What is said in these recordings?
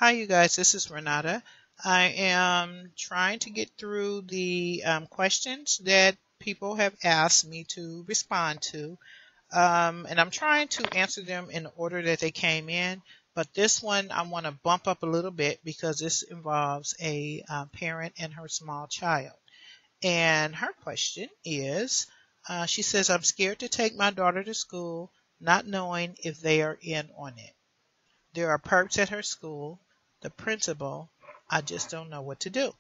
Hi, you guys. This is Renata. I am trying to get through the questions that people have asked me to respond to, and I'm trying to answer them in the order that they came in. But this one I want to bump up a little bit because this involves a parent and her small child. And her question is, she says, "I'm scared to take my daughter to school, not knowing if they are in on it. There are perks at her school. The principal, I just don't know what to do."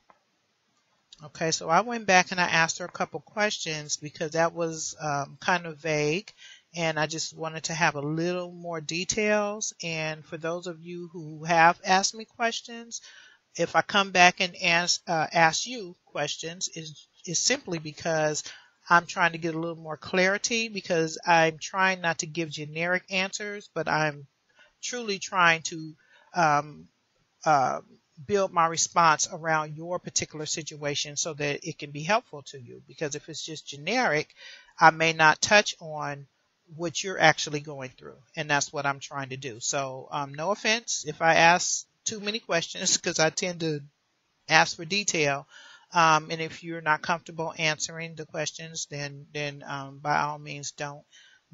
Okay, so I went back and I asked her a couple questions because that was kind of vague, and I just wanted to have a little more details. And for those of you who have asked me questions, if I come back and ask you questions, is simply because I'm trying to get a little more clarity because I'm trying not to give generic answers, but I'm truly trying to um, uh, build my response around your particular situation so that it can be helpful to you. Because if it's just generic, I may not touch on what you're actually going through, and that's what I'm trying to do. So, no offense if I ask too many questions because I tend to ask for detail. And if you're not comfortable answering the questions, then by all means don't.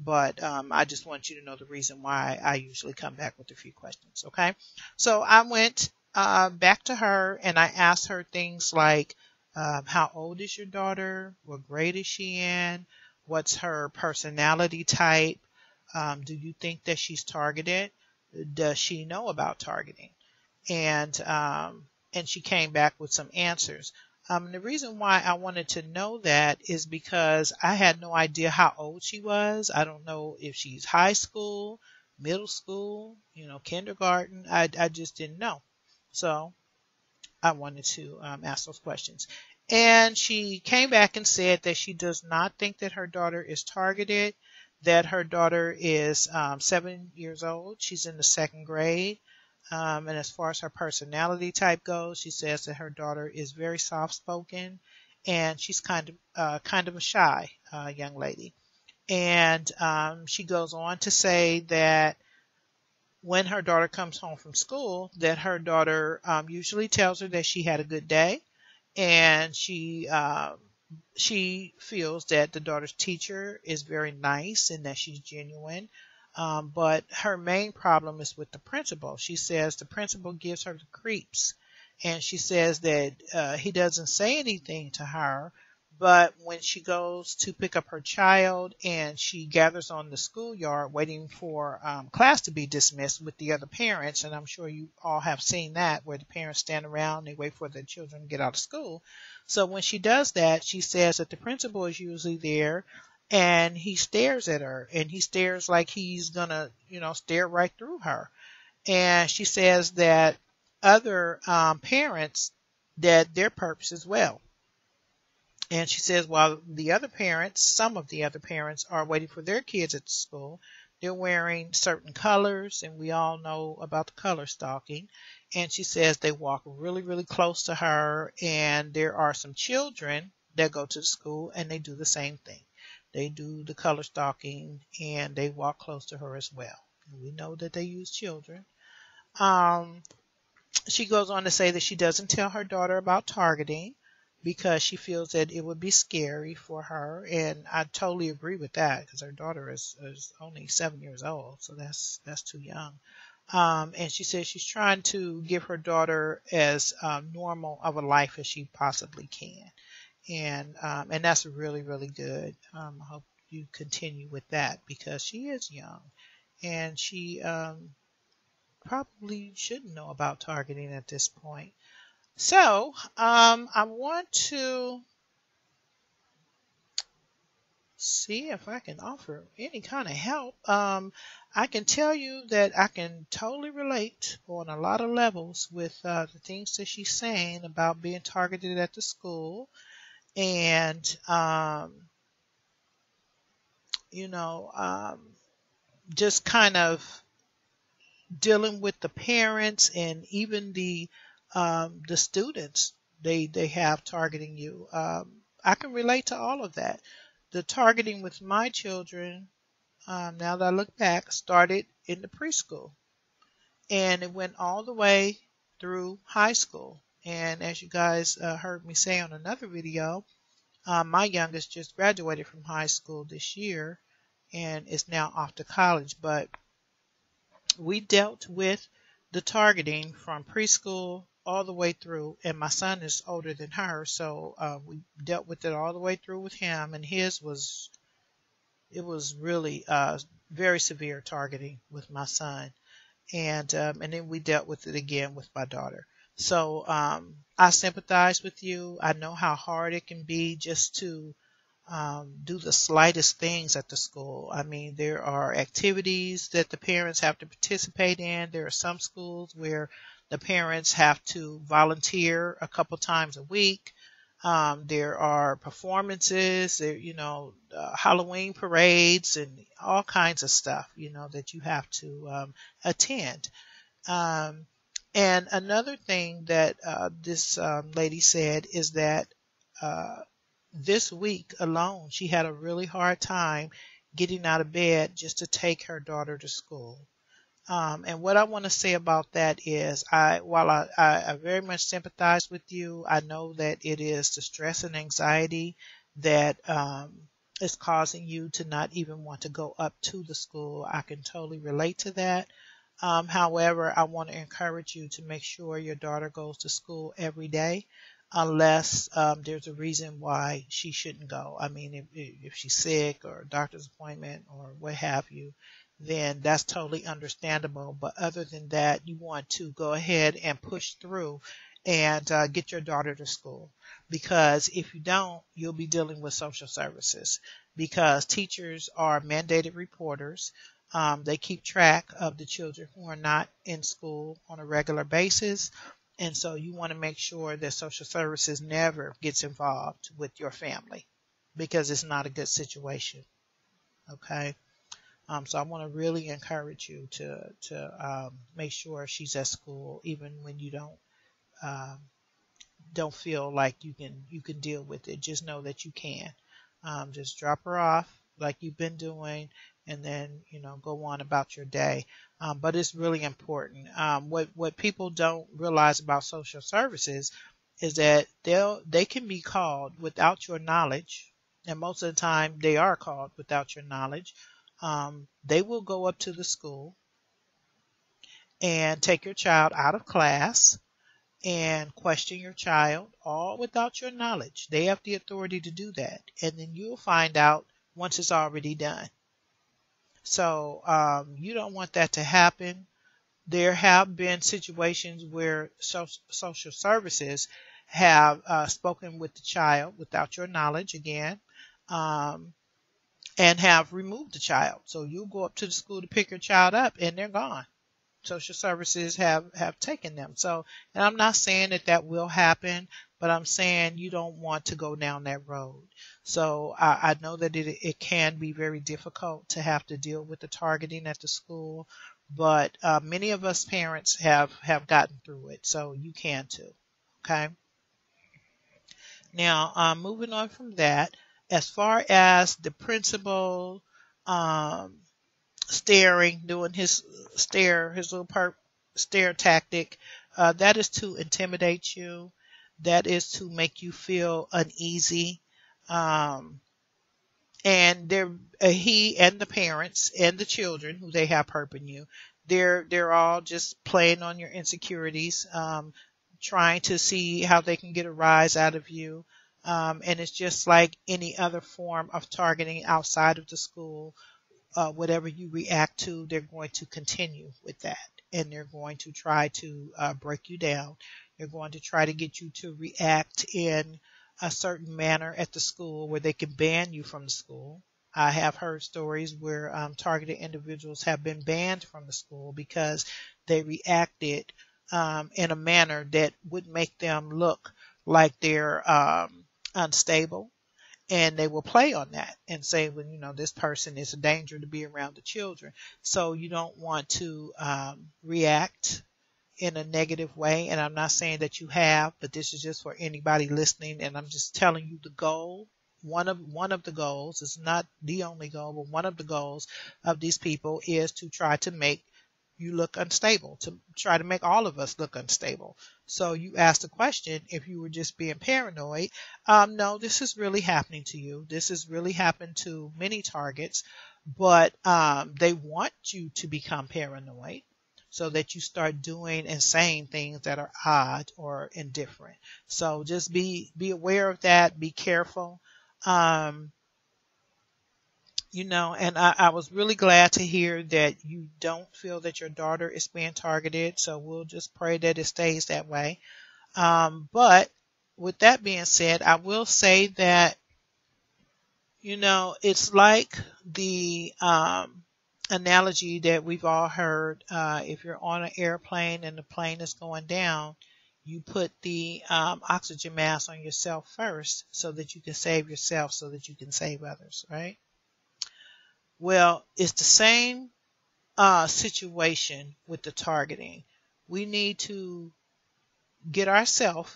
But I just want you to know the reason why I usually come back with a few questions. Okay, so I went back to her and I asked her things like, how old is your daughter? What grade is she in? What's her personality type? Do you think that she's targeted? Does she know about targeting? And she came back with some answers. The reason why I wanted to know that is because I had no idea how old she was. I don't know if she's high school, middle school, kindergarten. I just didn't know. So I wanted to ask those questions. And she came back and said that she does not think that her daughter is targeted, that her daughter is 7 years old. She's in the second grade. And as far as her personality type goes, she says that her daughter is very soft spoken and she's kind of a shy young lady. And she goes on to say that when her daughter comes home from school, that her daughter usually tells her that she had a good day, and she feels that the daughter's teacher is very nice and that she's genuine. But her main problem is with the principal. She says the principal gives her the creeps, and she says that he doesn't say anything to her, but when she goes to pick up her child and she gathers on the schoolyard waiting for class to be dismissed with the other parents, and I'm sure you all have seen that where the parents stand around, they wait for their children to get out of school. So when she does that, she says that the principal is usually there and he stares at her and he stares like he's gonna, stare right through her. And she says that other parents, that their purpose as well. And she says while the other parents, some of the other parents are waiting for their kids at the school, they're wearing certain colors, and we all know about the color stalking. And she says they walk really, really close to her, and there are some children that go to the school and they do the same thing. They do the color stalking and they walk close to her as well. And we know that they use children. Um, she goes on to say that she doesn't tell her daughter about targeting because she feels that it would be scary for her. And I totally agree with that because her daughter is only 7 years old, so that's too young. And she says she's trying to give her daughter as normal of a life as she possibly can, and that's really really good. I hope you continue with that because she is young, and she probably shouldn't know about targeting at this point. So I want to see if I can offer any kind of help. I can tell you that I can totally relate on a lot of levels with the things that she's saying about being targeted at the school and, you know, just kind of dealing with the parents and even the students they have targeting you. I can relate to all of that. The targeting with my children, now that I look back, started in the preschool, and it went all the way. through high school. And as you guys heard me say on another video, my youngest just graduated from high school this year and is now off to college. But we dealt with the targeting from preschool all the way through, and my son is older than her, so we dealt with it all the way through with him, and his was it was really very severe targeting with my son, and then we dealt with it again with my daughter. So I sympathize with you. I know how hard it can be just to do the slightest things at the school. I mean, there are activities that the parents have to participate in. There are some schools where the parents have to volunteer a couple times a week. There are performances, there, Halloween parades and all kinds of stuff, that you have to attend. Um, and another thing that this lady said is that uh, this week alone, she had a really hard time getting out of bed just to take her daughter to school. And what I want to say about that is, while I very much sympathize with you, I know that it is the stress and anxiety that is causing you to not even want to go up to the school. I can totally relate to that. However, I want to encourage you to make sure your daughter goes to school every day, unless there's a reason why she shouldn't go. I mean, if she's sick or a doctor's appointment or what have you, then that's totally understandable. But other than that, you want to go ahead and push through and get your daughter to school. Because if you don't, you'll be dealing with social services, because teachers are mandated reporters. They keep track of the children who are not in school on a regular basis. And so you want to make sure that social services never gets involved with your family, because it's not a good situation. Okay. So I want to really encourage you to make sure she's at school, even when you um, don't feel like you can deal with it. Just know that you can. Just drop her off like you've been doing, and then go on about your day. But it's really important. What people don't realize about social services is that they can be called without your knowledge, and most of the time they are called without your knowledge. They will go up to the school and take your child out of class and question your child, all without your knowledge. They have the authority to do that, and then you'll find out once it's already done. So you don't want that to happen. There have been situations where social services have spoken with the child without your knowledge again, um, and have removed the child. So you go up to the school to pick your child up, and they're gone. Social services have taken them. So, and I'm not saying that that will happen, but I'm saying you don't want to go down that road. So I know that it can be very difficult to have to deal with the targeting at the school, but many of us parents have gotten through it, so you can too. Okay. Now, moving on from that, as far as the principal um, staring, doing his his little stare tactic, that is to intimidate you. That is to make you feel uneasy. Um, and he and the parents and the children who they have perping you, they're all just playing on your insecurities, trying to see how they can get a rise out of you. And it's just like any other form of targeting outside of the school. Whatever you react to, they're going to continue with that. And they're going to try to break you down. They're going to try to get you to react in a certain manner at the school where they can ban you from the school. I have heard stories where targeted individuals have been banned from the school because they reacted in a manner that would make them look like they're unstable, and they will play on that and say, well, this person is a danger to be around the children. So you don't want to react in a negative way. And I'm not saying that you have, but this is just for anybody listening. And I'm just telling you the goal. One of the goals is not the only goal, but one of the goals of these people is to try to make you look unstable, to try to make all of us look unstable. So you asked the question if you were just being paranoid. No, this is really happening to you. This has really happened to many targets, but they want you to become paranoid so that you start doing and saying things that are odd or indifferent. So just be aware of that. Be careful. Um, and I was really glad to hear that you don't feel that your daughter is being targeted. So we'll just pray that it stays that way. But with that being said, I will say that, it's like the analogy that we've all heard. If you're on an airplane and the plane is going down, you put the oxygen mask on yourself first so that you can save yourself so that you can save others, right? Well, it's the same situation with the targeting. We need to get ourselves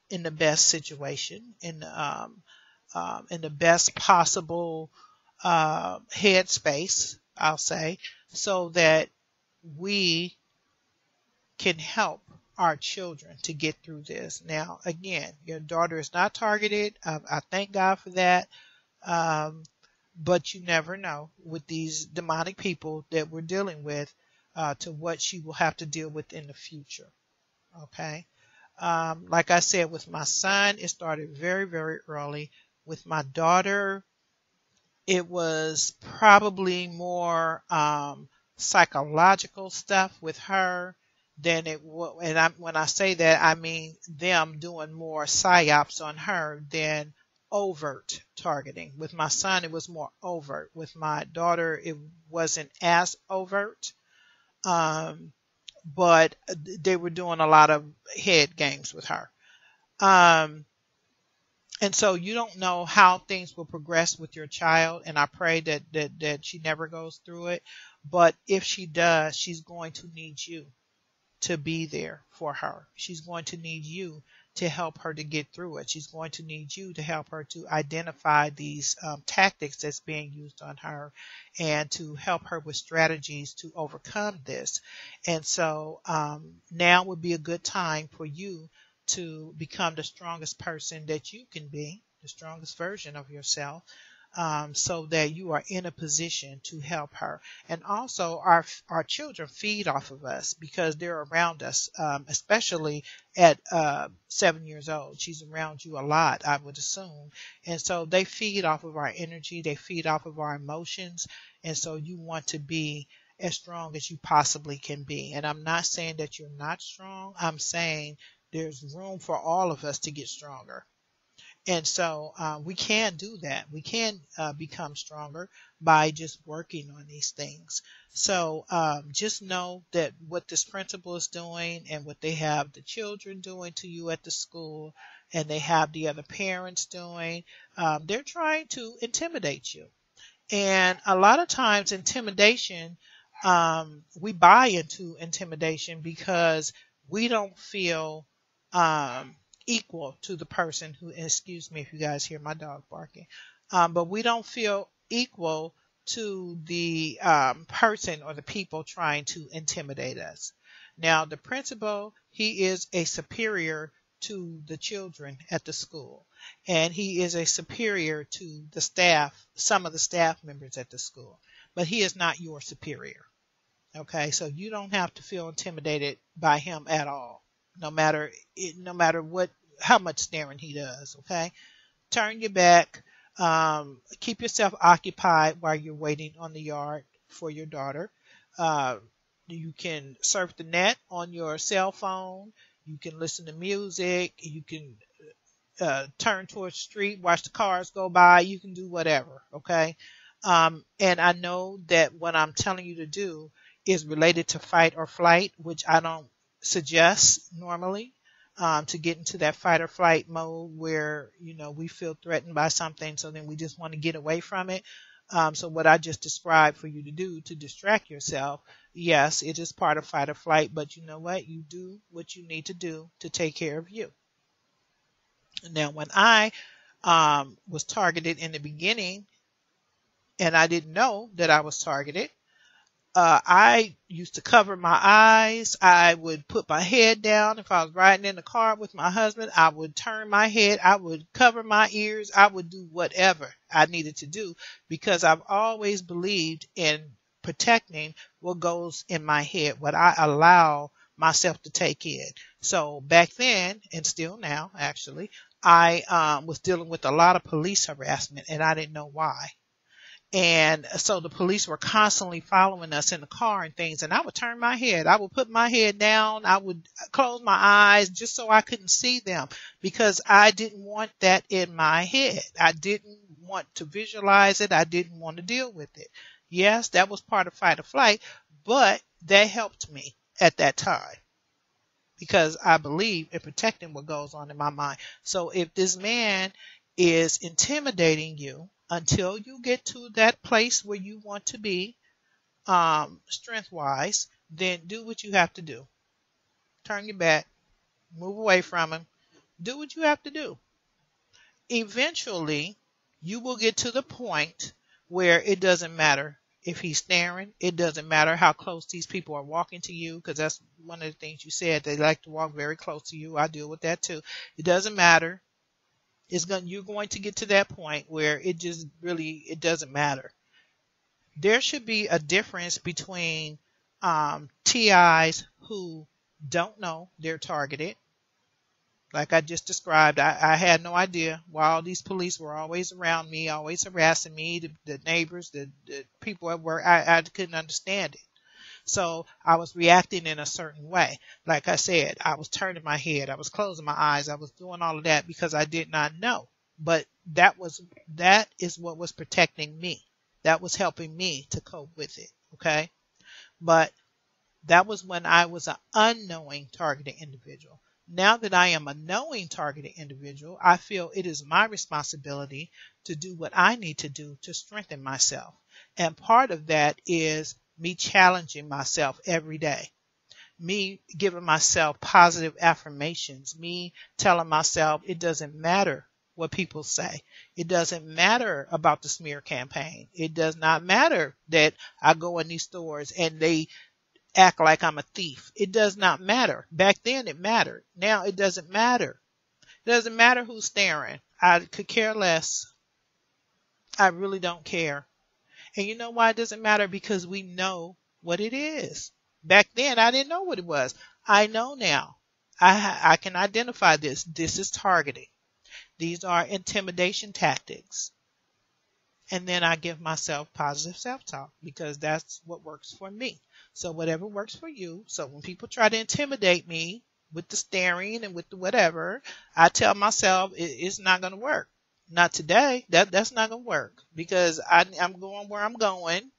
in the best situation, in the best possible headspace, I'll say, so that we can help our children to get through this. Now, again, your daughter is not targeted. I thank God for that. Um, but you never know with these demonic people that we're dealing with to what she will have to deal with in the future. Okay. Like I said, with my son, it started very, very early. With my daughter, it was probably more psychological stuff with her than it was. And when I say that, I mean them doing more psyops on her than overt targeting. With my son, it was more overt. With my daughter, it wasn't as overt. Um, but they were doing a lot of head games with her. Um, and so you don't know how things will progress with your child, and I pray that she never goes through it. But if she does, she's going to need you to be there for her. She's going to need you to help her to get through it. She's going to need you to help her to identify these tactics that's being used on her and to help her with strategies to overcome this. And so now would be a good time for you to become the strongest person that you can be, the strongest version of yourself, so that you are in a position to help her. And also, our children feed off of us because they're around us, especially at 7 years old. She's around you a lot, I would assume. And so they feed off of our energy, they feed off of our emotions. And so you want to be as strong as you possibly can be. And I'm not saying that you're not strong, I'm saying there's room for all of us to get stronger. And so we can do that. We can become stronger by just working on these things. So just know that what this principal is doing and what they have the children doing to you at the school and they have the other parents doing, they're trying to intimidate you. And a lot of times intimidation, we buy into intimidation because we don't feel equal to the person who, excuse me if you guys hear my dog barking, but we don't feel equal to the person or the people trying to intimidate us. Now, the principal, he is a superior to the children at the school, and he is a superior to the staff, some of the staff members at the school, but he is not your superior. Okay, so you don't have to feel intimidated by him at all, no matter what, how much staring he does. Okay, turn your back, keep yourself occupied while you're waiting on the yard for your daughter. Uh, you can surf the net on your cell phone. You can listen to music. You can turn towards the street, watch the cars go by. You can do whatever. Okay. And I know that what I'm telling you to do is related to fight or flight, which I don't suggest normally, to get into that fight or flight mode where, we feel threatened by something. So then we just want to get away from it. So what I just described for you to do to distract yourself, yes, it is part of fight or flight, but you know what? You do what you need to do to take care of you. Now, when I was targeted in the beginning and I didn't know that I was targeted, I used to cover my eyes. I would put my head down. If I was riding in the car with my husband, I would turn my head. I would cover my ears. I would do whatever I needed to do because I've always believed in protecting what goes in my head, what I allow myself to take in. So back then, and still now, actually, I was dealing with a lot of police harassment and I didn't know why. And so the police were constantly following us in the car and things. And I would turn my head. I would put my head down. I would close my eyes just so I couldn't see them because I didn't want that in my head. I didn't want to visualize it. I didn't want to deal with it. Yes, that was part of fight or flight, but that helped me at that time because I believe in protecting what goes on in my mind. So if this man is intimidating you until you get to that place where you want to be, strength wise, then do what you have to do. Turn your back, move away from him, do what you have to do. Eventually, you will get to the point where it doesn't matter if he's staring. It doesn't matter how close these people are walking to you, because that's one of the things you said. They like to walk very close to you. I deal with that too. It doesn't matter. You're going to get to that point where it doesn't matter. There should be a difference between TIs who don't know they're targeted. Like I just described, I had no idea why all these police were always around me, always harassing me, the neighbors, the people at work. I couldn't understand it. So I was reacting in a certain way. Like I said, I was turning my head, I was closing my eyes, I was doing all of that because I did not know. But that is what was protecting me. That was helping me to cope with it. Okay. But that was when I was an unknowing targeted individual. Now that I am a knowing targeted individual, I feel it is my responsibility to do what I need to do to strengthen myself. And part of that is me challenging myself every day, me giving myself positive affirmations, me telling myself it doesn't matter what people say. It doesn't matter about the smear campaign. It does not matter that I go in these stores and they act like I'm a thief. It does not matter. Back then it mattered. Now it doesn't matter. It doesn't matter who's staring. I could care less. I really don't care. And you know why it doesn't matter? Because we know what it is. Back then I didn't know what it was. I know now. I can identify this. This is targeting. These are intimidation tactics. And then I give myself positive self-talk because that's what works for me. So whatever works for you. So when people try to intimidate me with the staring and with the whatever, I tell myself it's not going to work. Not today. That's not going to work because I'm going where I'm going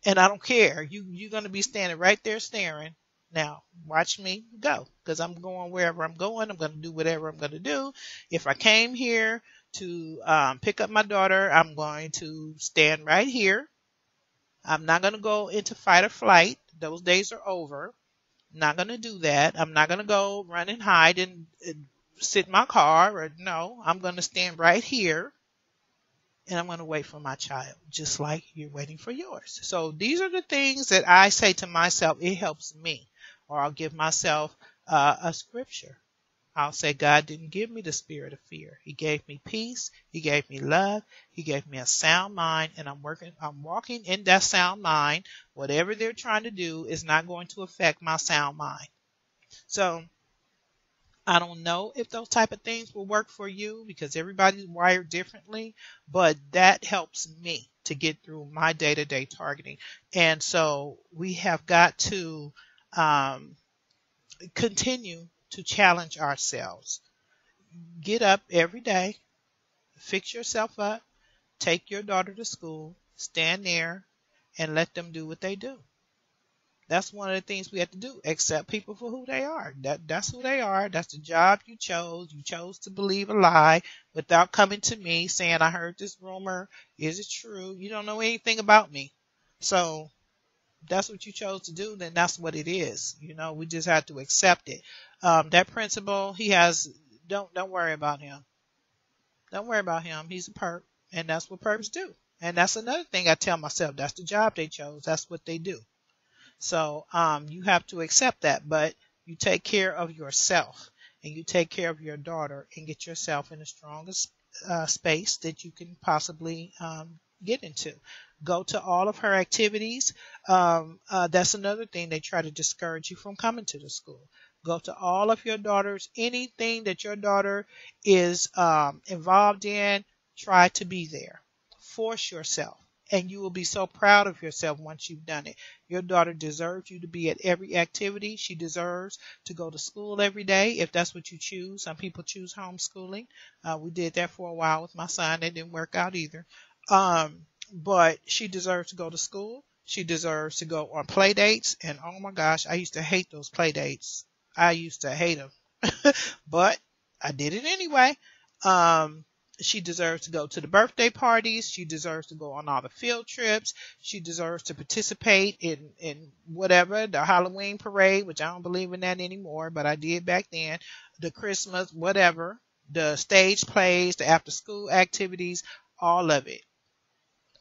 and I don't care. You're going to be standing right there staring. Now watch me go because I'm going wherever I'm going. I'm going to do whatever I'm going to do. If I came here to pick up my daughter, I'm going to stand right here. I'm not going to go into fight or flight. Those days are over. I'm not going to do that. I'm not going to go run and hide and sit in my car. Or no, I'm going to stand right here and I'm going to wait for my child, just like you're waiting for yours. So these are the things that I say to myself. It helps me. Or I'll give myself a scripture. I'll say, God didn't give me the spirit of fear. He gave me peace. He gave me love. He gave me a sound mind, and I'm walking in that sound mind. Whatever they're trying to do is not going to affect my sound mind. So I don't know if those type of things will work for you because everybody's wired differently, but that helps me to get through my day-to-day targeting. And so we have got to continue to challenge ourselves. Get up every day, fix yourself up, take your daughter to school, stand there, and let them do what they do. That's one of the things we have to do. Accept people for who they are. That's who they are. That's the job you chose. You chose to believe a lie without coming to me saying, I heard this rumor. Is it true? You don't know anything about me. So that's what you chose to do, then that's what it is. We just have to accept it. That principal, don't worry about him. Don't worry about him. He's a perp, and that's what perps do. And that's another thing I tell myself. That's the job they chose. That's what they do. So you have to accept that, but you take care of yourself and you take care of your daughter and get yourself in the strongest space that you can possibly get into. Go to all of her activities. That's another thing they try to discourage you from coming to the school. Go to all of your daughters, anything that your daughter is involved in, try to be there. Force yourself. And you will be so proud of yourself once you've done it. Your daughter deserves you to be at every activity. She deserves to go to school every day if that's what you choose. Some people choose homeschooling. We did that for a while with my son. It didn't work out either. But she deserves to go to school. She deserves to go on play dates. And oh my gosh, I used to hate those play dates. I used to hate them. But I did it anyway. Um, she deserves to go to the birthday parties. She deserves to go on all the field trips. She deserves to participate in whatever, the Halloween parade, which I don't believe in that anymore, but I did back then, the Christmas, whatever, the stage plays, the after school activities, all of it.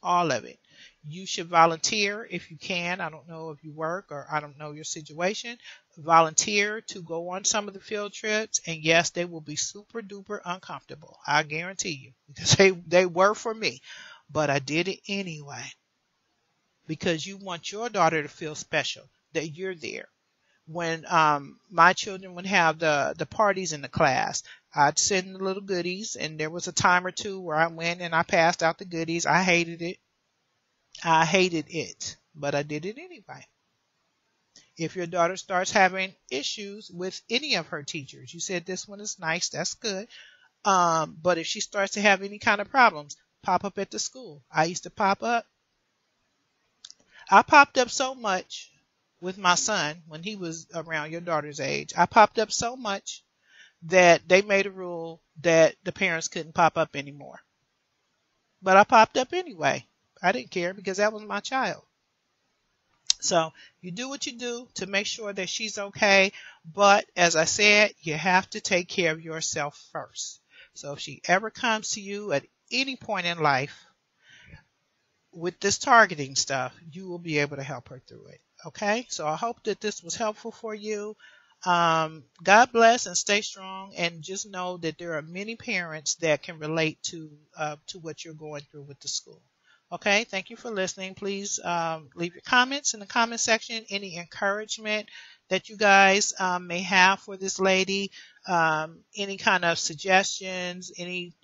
All of it. You should volunteer if you can. I don't know if you work or I don't know your situation. Volunteer to go on some of the field trips. And yes, they will be super duper uncomfortable. I guarantee you. Because they were for me. But I did it anyway. Because you want your daughter to feel special. That you're there. When my children would have the parties in the class, I'd send the little goodies, and there was a time or two where I went and I passed out the goodies. I hated it. I hated it, but I did it anyway. If your daughter starts having issues with any of her teachers, you said this one is nice, that's good. But if she starts to have any kind of problems, pop up at the school. I used to pop up. I popped up so much with my son when he was around your daughter's age. I popped up so much that they made a rule that the parents couldn't pop up anymore. But I popped up anyway. I didn't care because that was my child. So you do what you do to make sure that she's okay. But as I said, you have to take care of yourself first. So if she ever comes to you at any point in life with this targeting stuff, you will be able to help her through it. Okay? So I hope that this was helpful for you. God bless and stay strong, and just know that there are many parents that can relate to what you're going through with the school. Okay, thank you for listening. Please leave your comments in the comment section. Any encouragement that you guys may have for this lady, any kind of suggestions, any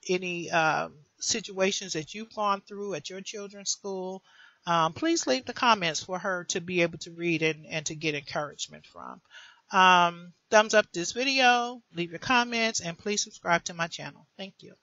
situations that you've gone through at your children's school. Please leave the comments for her to be able to read and to get encouragement from. Thumbs up this video, leave your comments, and please subscribe to my channel. Thank you.